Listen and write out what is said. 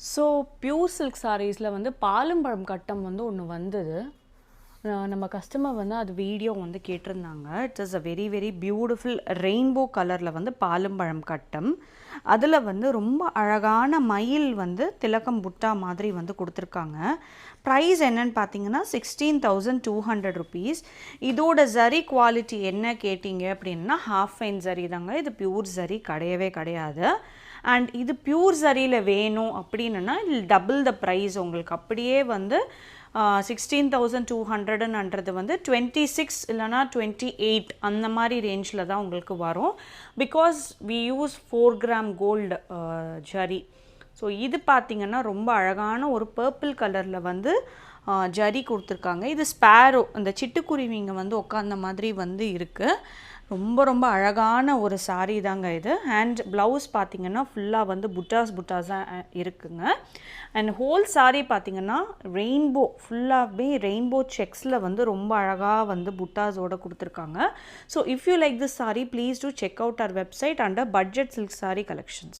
So pure silk சாரீஸில் வந்து பாலும்பழம் கட்டம் வந்து ஒன்று வந்தது. நம்ம கஸ்டமர் வந்து அது வீடியோ வந்து கேட்டிருந்தாங்க. It's is a very very beautiful rainbow கலரில் வந்து பாலும்பழம் கட்டம். அதில் வந்து ரொம்ப அழகான மயில் வந்து திலகம் புட்டா மாதிரி வந்து கொடுத்துருக்காங்க. ப்ரைஸ் என்னன்னு பார்த்தீங்கன்னா 16,200 rupees. இதோட ஜரி குவாலிட்டி என்ன கேட்டிங்க அப்படின்னா ஹாஃப் ஃபைன் ஜரி தாங்க. இது பியூர் ஜரி கிடையவே கிடையாது. அண்ட் இது பியூர் ஜரியில் வேணும் அப்படின்னா இது டபுள் த ப்ரைஸ் உங்களுக்கு. அப்படியே வந்து 16,200ன்றது வந்து 26 இல்லைனா 28 அந்த மாதிரி ரேஞ்சில் தான் உங்களுக்கு வரும். Because we use 4 gram gold zari. So இது பார்த்திங்கன்னா ரொம்ப அழகான ஒரு பர்பிள் கலரில் வந்து ஜரி கொடுத்துருக்காங்க. இது ஸ்பேரோ, இந்த சிட்டுக்குருவிங்க வந்து உட்காந்த மாதிரி வந்து இருக்குது. ரொம்ப ரொம்ப அழகான ஒரு சாரீ தாங்க இது. அண்ட் ப்ளவுஸ் பார்த்திங்கன்னா ஃபுல்லாக வந்து புட்டாஸாக இருக்குங்க. அண்ட் ஹோல் சாரீ பார்த்திங்கன்னா ரெயின்போ, ஃபுல்லாகவே ரெயின்போ செக்ஸில் வந்து ரொம்ப அழகாக வந்து புட்டாஸோடு கொடுத்துருக்காங்க. So if you like this sari, please do check out our website under budget silk sari collections.